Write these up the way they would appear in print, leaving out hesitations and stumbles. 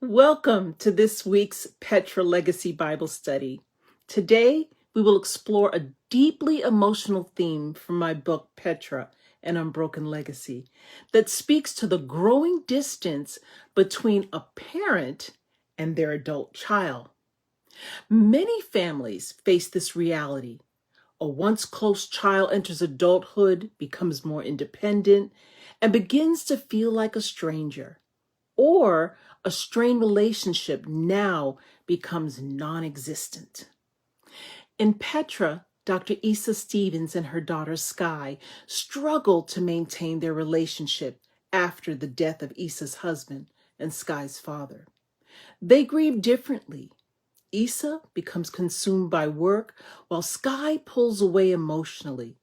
Welcome to this week's Petra Legacy Bible Study. Today, we will explore a deeply emotional theme from my book, Petra, An Unbroken Legacy, that speaks to the growing distance between a parent and their adult child. Many families face this reality. A once close child enters adulthood, becomes more independent, and begins to feel like a stranger. Or a strained relationship now becomes non-existent. In Petra, Dr. Issa Stevens and her daughter Sky struggled to maintain their relationship after the death of Issa's husband and Sky's father. They grieve differently. Issa becomes consumed by work while Sky pulls away emotionally.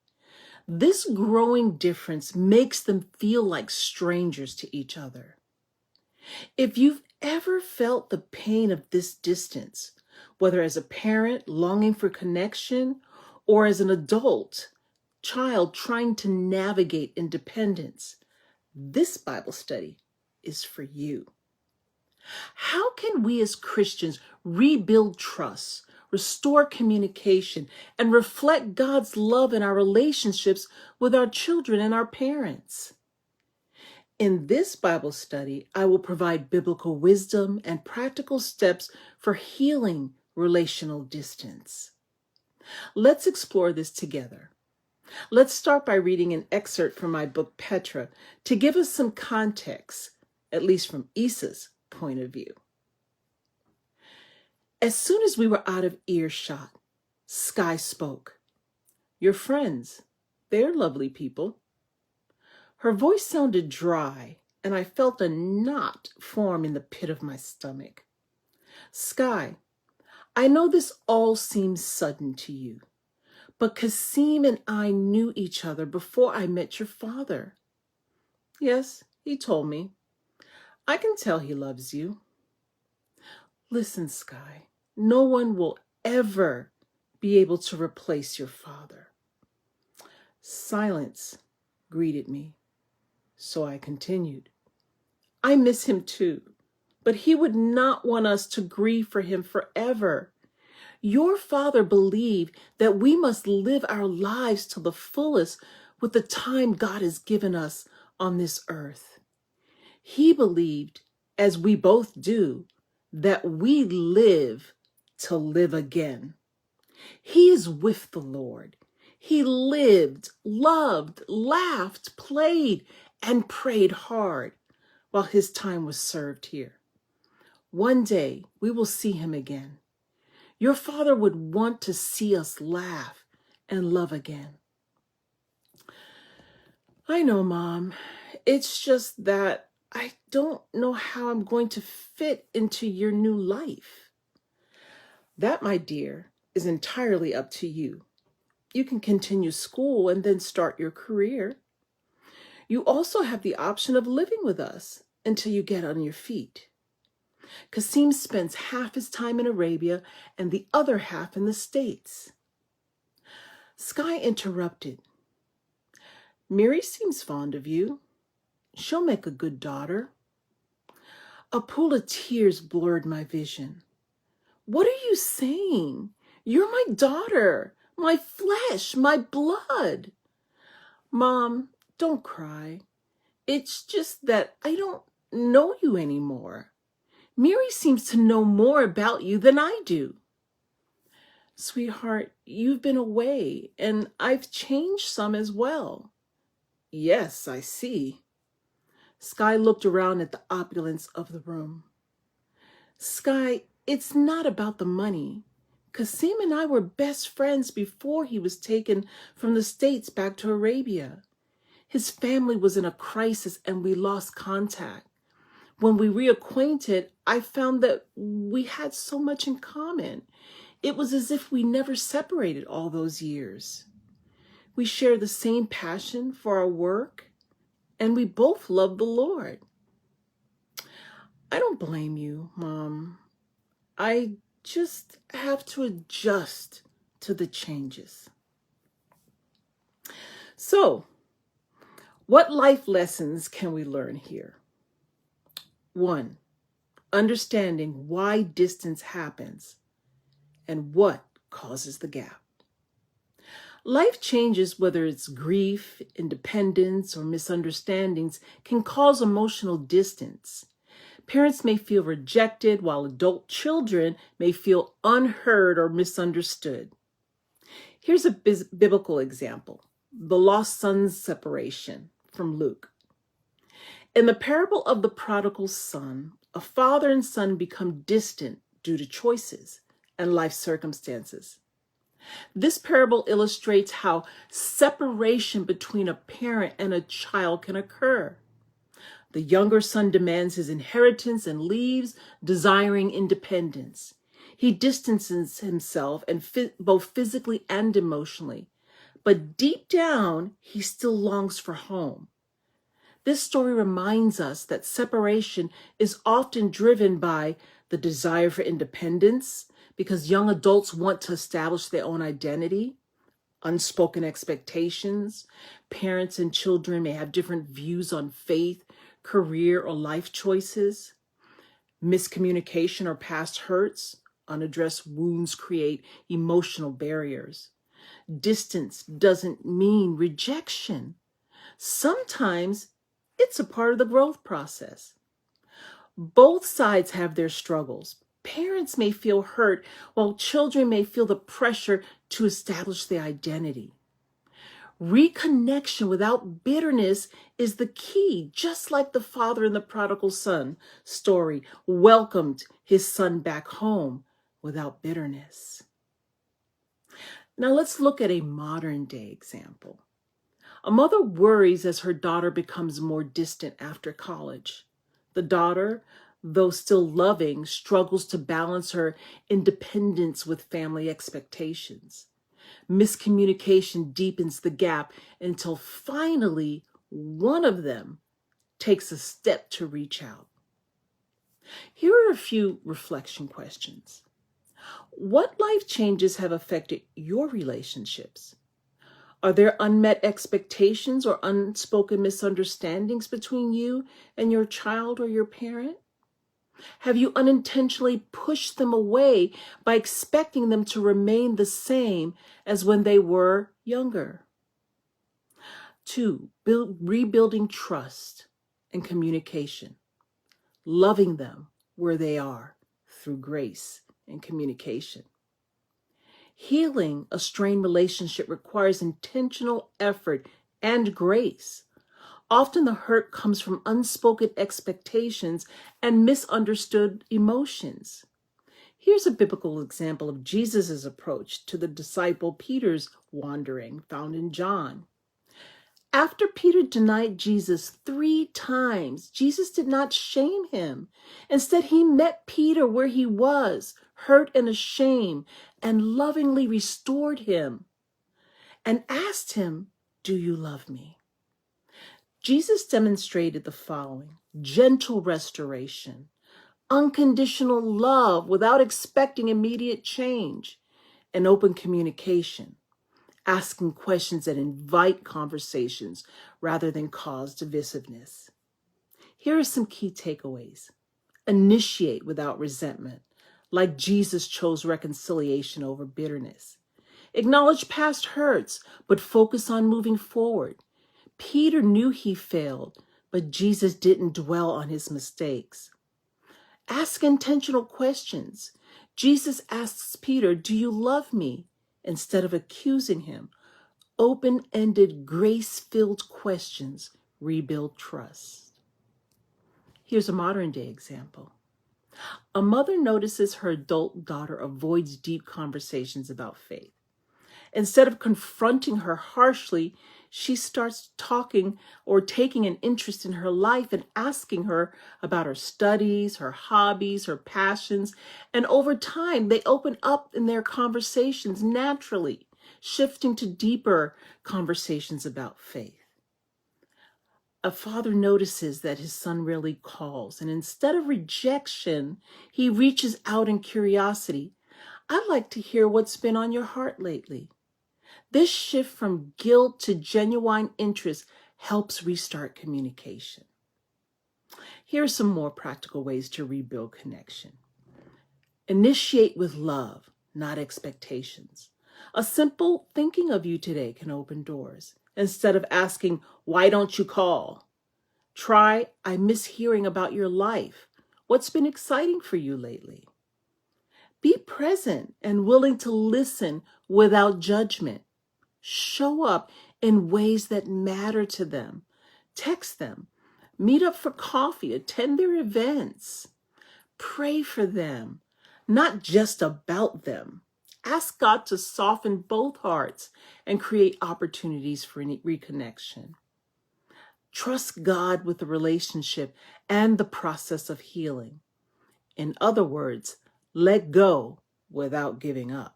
This growing difference makes them feel like strangers to each other. If you've ever felt the pain of this distance, whether as a parent longing for connection or as an adult child trying to navigate independence, this Bible study is for you. How can we as Christians rebuild trust, restore communication, and reflect God's love in our relationships with our children and our parents? In this Bible study, I will provide biblical wisdom and practical steps for healing relational distance. Let's explore this together. Let's start by reading an excerpt from my book, Petra, to give us some context, at least from Issa's point of view. As soon as we were out of earshot, Sky spoke. "Your friends, they're lovely people." Her voice sounded dry, and I felt a knot form in the pit of my stomach. "Sky, I know this all seems sudden to you, but Kasim and I knew each other before I met your father." "Yes, he told me. I can tell he loves you." "Listen, Sky, no one will ever be able to replace your father." Silence greeted me. So I continued. "I miss him too, but he would not want us to grieve for him forever. Your father believed that we must live our lives to the fullest with the time God has given us on this earth. He believed, as we both do, that we live to live again. He is with the Lord. He lived, loved, laughed, played, and prayed hard while his time was served here. One day we will see him again. Your father would want to see us laugh and love again." "I know, Mom. It's just that I don't know how I'm going to fit into your new life." "That, my dear, is entirely up to you. You can continue school and then start your career. You also have the option of living with us until you get on your feet. Kasim spends half his time in Arabia and the other half in the States." Sky interrupted. "Miri seems fond of you. She'll make a good daughter." A pool of tears blurred my vision. "What are you saying? You're my daughter, my flesh, my blood." "Mom, don't cry. It's just that I don't know you anymore. Miri seems to know more about you than I do." "Sweetheart, you've been away, and I've changed some as well." "Yes, I see." Sky looked around at the opulence of the room. "Sky, it's not about the money. Kasim and I were best friends before he was taken from the States back to Arabia. His family was in a crisis and we lost contact. When we reacquainted, I found that we had so much in common. It was as if we never separated all those years. We share the same passion for our work, and we both love the Lord." "I don't blame you, Mom. I just have to adjust to the changes." So, what life lessons can we learn here? 1. understanding why distance happens and what causes the gap. Life changes, whether it's grief, independence, or misunderstandings, can cause emotional distance. Parents may feel rejected, while adult children may feel unheard or misunderstood. Here's a biblical example: the lost son's separation from Luke. In the parable of the prodigal son, a father and son become distant due to choices and life circumstances. This parable illustrates how separation between a parent and a child can occur. The younger son demands his inheritance and leaves, desiring independence. He distances himself both physically and emotionally, but deep down, he still longs for home. This story reminds us that separation is often driven by the desire for independence, because young adults want to establish their own identity, unspoken expectations. Parents and children may have different views on faith, career, or life choices. Miscommunication or past hurts, unaddressed wounds create emotional barriers. Distance doesn't mean rejection. Sometimes it's a part of the growth process. Both sides have their struggles. Parents may feel hurt, while children may feel the pressure to establish their identity. Reconnection without bitterness is the key, just like the father in the prodigal son story welcomed his son back home without bitterness. Now let's look at a modern day example. A mother worries as her daughter becomes more distant after college. The daughter, though still loving, struggles to balance her independence with family expectations. Miscommunication deepens the gap until finally one of them takes a step to reach out. Here are a few reflection questions. What life changes have affected your relationships? Are there unmet expectations or unspoken misunderstandings between you and your child or your parent? Have you unintentionally pushed them away by expecting them to remain the same as when they were younger? 2, rebuilding trust and communication. Loving them where they are through grace and communication. Healing a strained relationship requires intentional effort and grace. Often the hurt comes from unspoken expectations and misunderstood emotions. Here's a biblical example of Jesus' approach to the disciple Peter's wandering, found in John. After Peter denied Jesus 3 times, Jesus did not shame him. Instead, he met Peter where he was, hurt and ashamed, and lovingly restored him and asked him, "Do you love me?" Jesus demonstrated the following: gentle restoration, unconditional love without expecting immediate change, and open communication, asking questions that invite conversations rather than cause divisiveness. Here are some key takeaways. Initiate without resentment, like Jesus chose reconciliation over bitterness. Acknowledge past hurts, but focus on moving forward. Peter knew he failed, but Jesus didn't dwell on his mistakes. Ask intentional questions. Jesus asks Peter, "Do you love me?" instead of accusing him. Open-ended, grace-filled questions rebuild trust. Here's a modern-day example. A mother notices her adult daughter avoids deep conversations about faith. Instead of confronting her harshly, she starts talking or taking an interest in her life and asking her about her studies, her hobbies, her passions. And over time, they open up in their conversations naturally, shifting to deeper conversations about faith. A father notices that his son rarely calls, and instead of rejection, he reaches out in curiosity. "I'd like to hear what's been on your heart lately." This shift from guilt to genuine interest helps restart communication. Here are some more practical ways to rebuild connection. Initiate with love, not expectations. A simple thinking of you today can open doors. Instead of asking, why don't you call? Try, I miss hearing about your life. What's been exciting for you lately? Be present and willing to listen without judgment. Show up in ways that matter to them. Text them. Meet up for coffee. Attend their events. Pray for them, not just about them. Ask God to soften both hearts and create opportunities for reconnection. Trust God with the relationship and the process of healing. In other words, let go without giving up.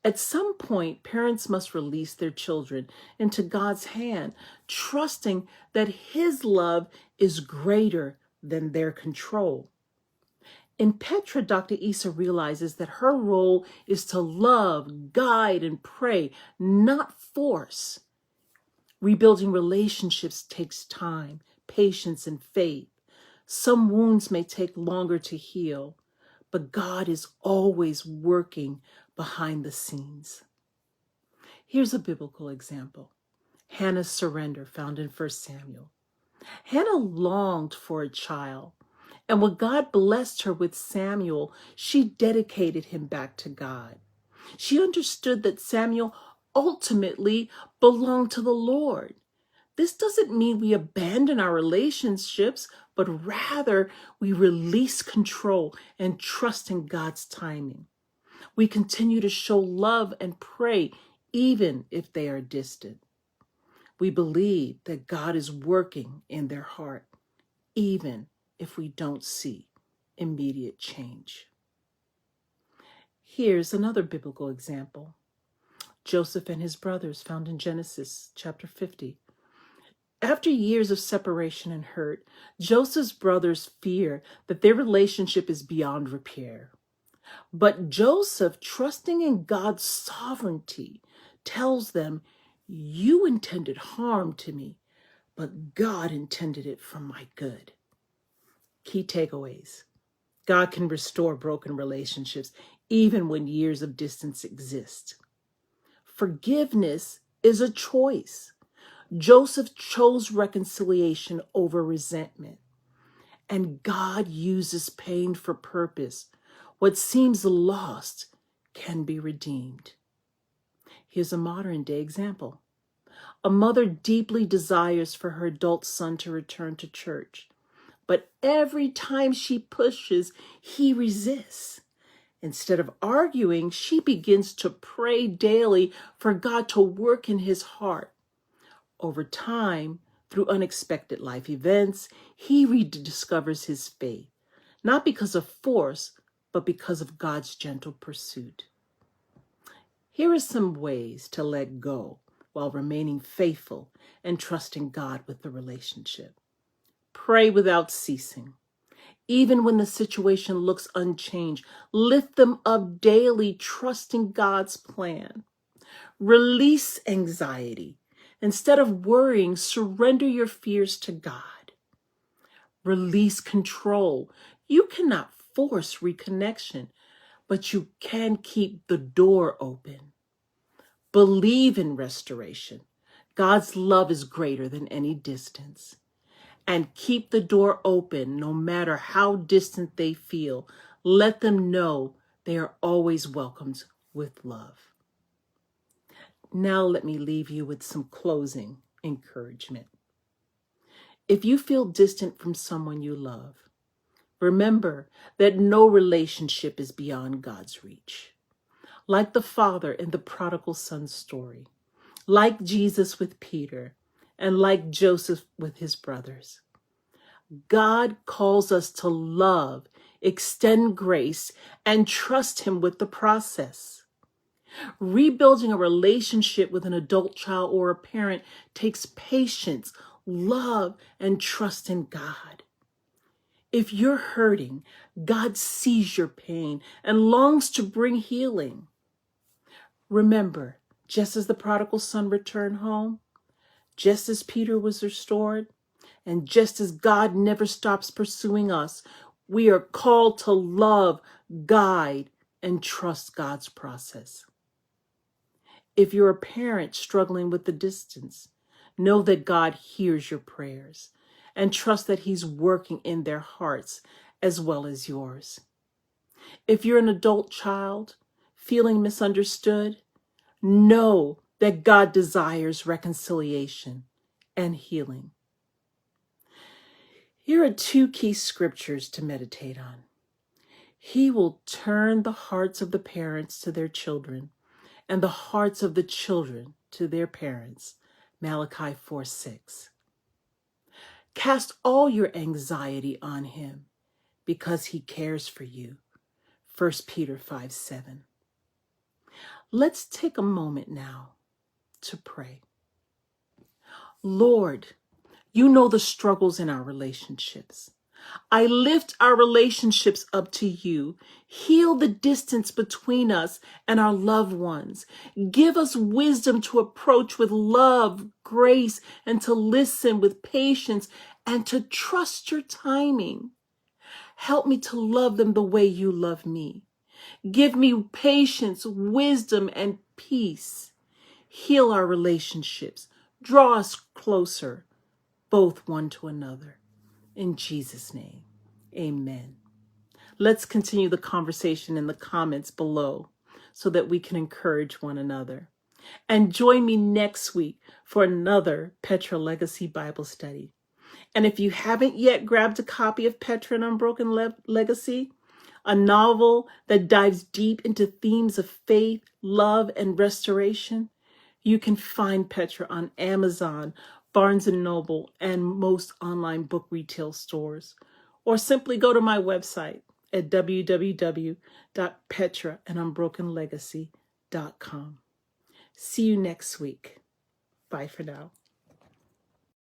At some point, parents must release their children into God's hand, trusting that His love is greater than their control. In Petra, Dr. Issa realizes that her role is to love, guide, and pray, not force. Rebuilding relationships takes time, patience, and faith. Some wounds may take longer to heal, but God is always working behind the scenes. Here's a biblical example. Hannah's surrender, found in 1 Samuel. Hannah longed for a child, and when God blessed her with Samuel, she dedicated him back to God. She understood that Samuel ultimately belonged to the Lord. This doesn't mean we abandon our relationships, but rather we release control and trust in God's timing. We continue to show love and pray, even if they are distant. We believe that God is working in their heart, even if we don't see immediate change. Here's another biblical example. Joseph and his brothers, found in Genesis chapter 50. After years of separation and hurt, Joseph's brothers fear that their relationship is beyond repair. But Joseph, trusting in God's sovereignty, tells them, "You intended harm to me, but God intended it for my good." Key takeaways. God can restore broken relationships even when years of distance exist. Forgiveness is a choice. Joseph chose reconciliation over resentment. And God uses pain for purpose. What seems lost can be redeemed. Here's a modern day example. A mother deeply desires for her adult son to return to church, but every time she pushes, he resists. Instead of arguing, she begins to pray daily for God to work in his heart. Over time, through unexpected life events, he rediscovers his faith, not because of force, but because of God's gentle pursuit. Here are some ways to let go while remaining faithful and trusting God with the relationship. Pray without ceasing. Even when the situation looks unchanged, lift them up daily, trusting God's plan. Release anxiety. Instead of worrying, surrender your fears to God. Release control. You cannot force reconnection, but you can keep the door open. Believe in restoration. God's love is greater than any distance. And keep the door open no matter how distant they feel. Let them know they are always welcomed with love. Now let me leave you with some closing encouragement. If you feel distant from someone you love, remember that no relationship is beyond God's reach. Like the father in the Prodigal Son story, like Jesus with Peter, and like Joseph with his brothers, God calls us to love, extend grace, and trust him with the process. Rebuilding a relationship with an adult child or a parent takes patience, love, and trust in God. If you're hurting, God sees your pain and longs to bring healing. Remember, just as the prodigal son returned home, just as Peter was restored, And just as God never stops pursuing us, we are called to love, guide, and trust God's process. If you're a parent struggling with the distance, know that God hears your prayers and trust that He's working in their hearts as well as yours. If you're an adult child feeling misunderstood, know that God desires reconciliation and healing. Here are 2 key scriptures to meditate on. He will turn the hearts of the parents to their children and the hearts of the children to their parents. Malachi 4:6. Cast all your anxiety on Him because He cares for you. 1 Peter 5:7. Let's take a moment now to pray. Lord, you know the struggles in our relationships. I lift our relationships up to you. Heal the distance between us and our loved ones. Give us wisdom to approach with love, grace, and to listen with patience and to trust your timing. Help me to love them the way you love me. Give me patience, wisdom, and peace. Heal our relationships. Draw us closer, both one to another. In Jesus' name, amen. Let's continue the conversation in the comments below so that we can encourage one another. And join me next week for another Petra Legacy Bible study. And if you haven't yet grabbed a copy of Petra and Unbroken Legacy, a novel that dives deep into themes of faith, love, and restoration, you can find Petra on Amazon, Barnes & Noble, and most online book retail stores. Or simply go to my website at www.petraandunbrokenlegacy.com. See you next week. Bye for now.